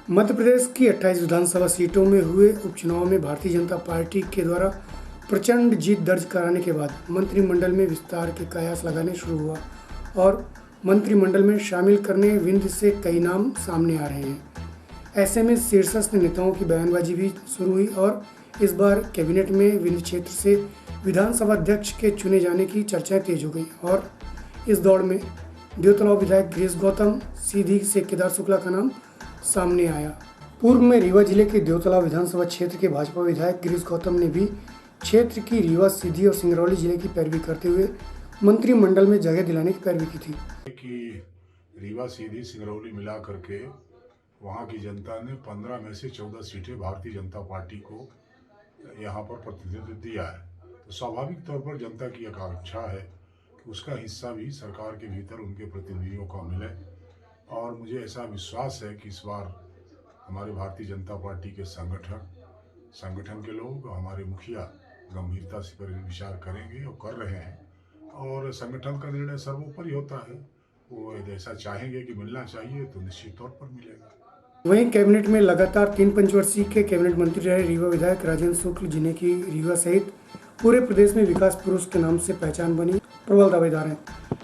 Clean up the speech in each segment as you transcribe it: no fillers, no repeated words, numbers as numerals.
मध्य प्रदेश की 28 विधानसभा सीटों में हुए उपचुनाव में भारतीय जनता पार्टी के द्वारा प्रचंड जीत दर्ज कराने के बाद मंत्रिमंडल में विस्तार के कयास लगाने शुरू हुआ और मंत्रिमंडल में शामिल करने विंध्य से कई नाम सामने आ रहे हैं। ऐसे में शीर्षस्थ नेताओं की बयानबाजी भी शुरू हुई और इस बार कैबिनेट में विंध्य क्षेत्र से विधानसभा अध्यक्ष के चुने जाने की चर्चाएं तेज हो गई और इस दौड़ में देवतलाव विधायक गिरीश गौतम सीधी से केदार शुक्ला का नाम सामने आया। पूर्व में रीवा जिले के देवतलाव विधानसभा क्षेत्र के भाजपा विधायक गिरीश गौतम ने भी क्षेत्र की रीवा, सीधी और सिंगरौली जिले की पैरवी करते हुए मंत्रिमंडल में जगह दिलाने की पैरवी की थी। कि रीवा, सीधी, सिंगरौली मिला करके वहाँ की जनता ने 15 में से 14 सीटें भारतीय जनता पार्टी को यहाँ पर प्रतिनिधित्व दिया है। तो स्वाभाविक तौर पर जनता की एक आकांक्षा है कि उसका हिस्सा भी सरकार के भीतर उनके प्रतिनिधियों को मिले और मुझे ऐसा विश्वास है कि इस बार हमारे भारतीय जनता पार्टी के संगठन के लोग, हमारे मुखिया गंभीरता से पर विचार करेंगे और कर रहे हैं और संगठन का निर्णय सर्वोपरि होता है। वो ऐसा चाहेंगे कि मिलना चाहिए तो निश्चित तौर पर मिलेगा। वहीं कैबिनेट में लगातार 3 पंचवर्षीय के कैबिनेट मंत्री रहे रीवा विधायक राजेंद्र शुक्ल, जिन्हें की रीवा सहित पूरे प्रदेश में विकास पुरुष के नाम से पहचान बनी, प्रबल दावेदार हैं।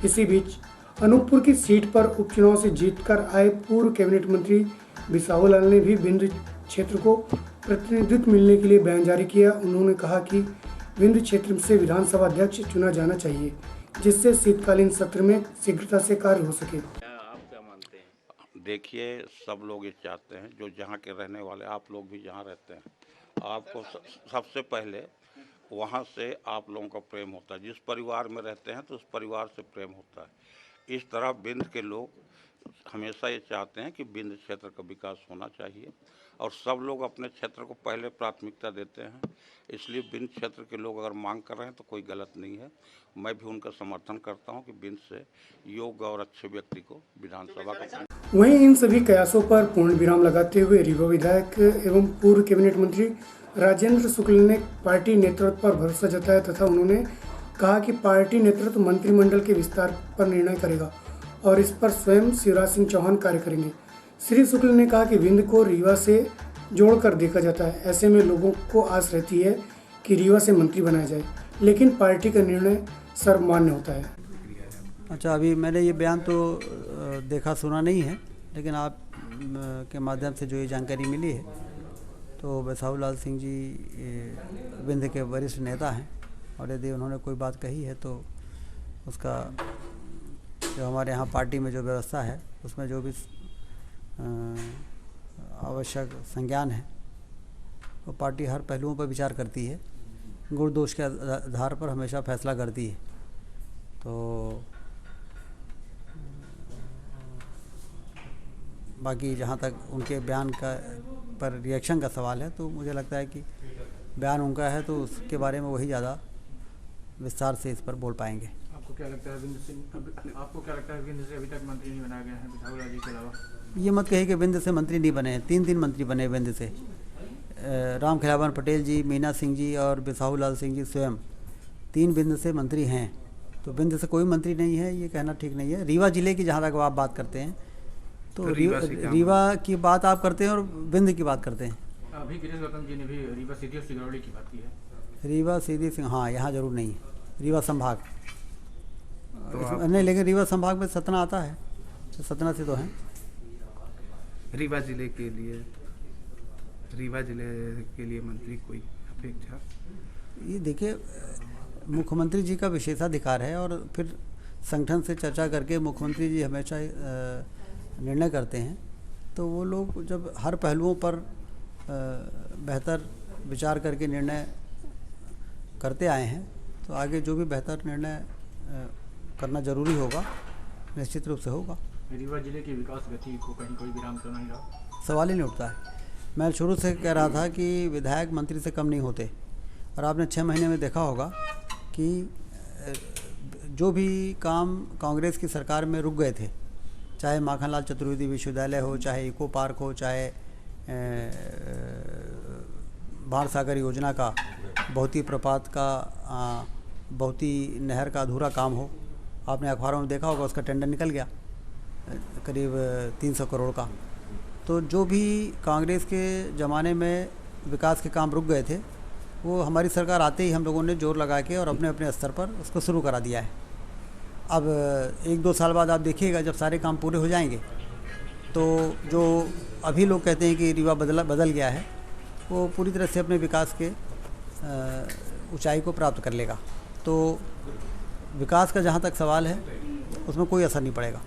इसी बीच अनूपपुर की सीट पर उपचुनाव से जीतकर आए पूर्व कैबिनेट मंत्री बिसाहू लाल ने भी विंध्य क्षेत्र को प्रतिनिधित्व मिलने के लिए बयान जारी किया। उन्होंने कहा कि विंध्य क्षेत्र से विधानसभा अध्यक्ष चुना जाना चाहिए, जिससे शीतकालीन सत्र में शीघ्रता से कार्य हो सके। आप क्या मानते हैं? देखिए, सब लोग ये चाहते हैं, जो जहाँ के रहने वाले, आप लोग भी जहाँ रहते हैं, आपको सबसे पहले वहाँ से आप लोगों का प्रेम होता है। जिस परिवार में रहते हैं तो उस परिवार से प्रेम होता है। इस तरह विंध्य के लोग हमेशा ये चाहते हैं कि विंध्य क्षेत्र का विकास होना चाहिए और सब लोग अपने क्षेत्र को पहले प्राथमिकता देते हैं। इसलिए विंध्य क्षेत्र के लोग अगर मांग कर रहे हैं तो कोई गलत नहीं है। मैं भी उनका समर्थन करता हूं कि विंध्य से योग्य और अच्छे व्यक्ति को विधानसभा का। वहीं इन सभी कयासों पर पूर्ण विराम लगाते हुए रीवा विधायक एवं पूर्व कैबिनेट मंत्री राजेंद्र शुक्ल ने पार्टी नेतृत्व पर भरोसा जताया तथा उन्होंने कहा कि पार्टी नेतृत्व मंत्रिमंडल के विस्तार पर निर्णय करेगा और इस पर स्वयं शिवराज सिंह चौहान कार्य करेंगे। श्री शुक्ल ने कहा कि विंध्य को रीवा से जोड़कर देखा जाता है। ऐसे में लोगों को आस रहती है कि रीवा से मंत्री बनाया जाए, लेकिन पार्टी का निर्णय सर्वमान्य होता है। अच्छा, अभी मैंने ये बयान तो देखा सुना नहीं है, लेकिन आप के माध्यम से जो ये जानकारी मिली है तो बिसाहू लाल सिंह जी विंध्य के वरिष्ठ नेता हैं और यदि उन्होंने कोई बात कही है तो उसका जो हमारे यहाँ पार्टी में जो व्यवस्था है उसमें जो भी आवश्यक संज्ञान है वो पार्टी हर पहलुओं पर विचार करती है, गुण दोष के आधार पर हमेशा फैसला करती है। तो बाकी जहाँ तक उनके बयान का पर रिएक्शन का सवाल है तो मुझे लगता है कि बयान उनका है तो उसके बारे में वही ज़्यादा विस्तार से इस पर बोल पाएंगे। आपको क्या लगता है विंध्य से अभी तक मंत्री नहीं बनाया गया है बिसाहू लाल जी के अलावा? ये मत कहिए कि विंध्य से मंत्री नहीं बने हैं। 3 मंत्री बने विंध्य से, राम खिलावन पटेल जी, मीना सिंह जी और बिसाहू लाल सिंह जी स्वयं 3 विंध्य से मंत्री हैं। तो विंध्य से कोई मंत्री नहीं है ये कहना ठीक नहीं है। रीवा जिले की जहाँ तक आप बात करते हैं तो रीवा की बात आप करते हैं और विंध्य की बात करते हैं। अभी गिरीश गौतम जी ने भी रीवा, सीधी और सिंगरौली की बात की है। रीवा, सीधी, सिंह, हाँ यहाँ जरूर नहीं है। रीवा संभाग तो नहीं, लेकिन रीवा संभाग में सतना आता है तो सतना से तो हैं। रीवा जिले के लिए मंत्री कोई अपेक्षा? ये देखिए, मुख्यमंत्री जी का विशेषाधिकार है और फिर संगठन से चर्चा करके मुख्यमंत्री जी हमेशा निर्णय करते हैं। तो वो लोग जब हर पहलुओं पर बेहतर विचार करके निर्णय करते आए हैं तो आगे जो भी बेहतर निर्णय करना जरूरी होगा निश्चित रूप से होगा। रीवा जिले की विकास गति को कहीं कोई विराम तो नहीं रहा? सवाल ही नहीं उठता है। मैं शुरू से कह रहा था कि विधायक मंत्री से कम नहीं होते और आपने 6 महीने में देखा होगा कि जो भी काम कांग्रेस की सरकार में रुक गए थे, चाहे माखनलाल चतुर्वेदी विश्वविद्यालय हो, चाहे इको पार्क हो, चाहे बाढ़ सागर योजना का, बहुती प्रपात का, बहुती नहर का अधूरा काम हो, आपने अखबारों में देखा होगा उसका टेंडर निकल गया करीब 300 करोड़ का। तो जो भी कांग्रेस के ज़माने में विकास के काम रुक गए थे, वो हमारी सरकार आते ही हम लोगों ने जोर लगा के और अपने अपने स्तर पर उसको शुरू करा दिया है। अब 1-2 साल बाद आप देखिएगा, जब सारे काम पूरे हो जाएंगे तो जो अभी लोग कहते हैं कि रीवा बदल गया है, वो पूरी तरह से अपने विकास के ऊंचाई को प्राप्त कर लेगा। तो विकास का जहाँ तक सवाल है, उसमें कोई असर नहीं पड़ेगा।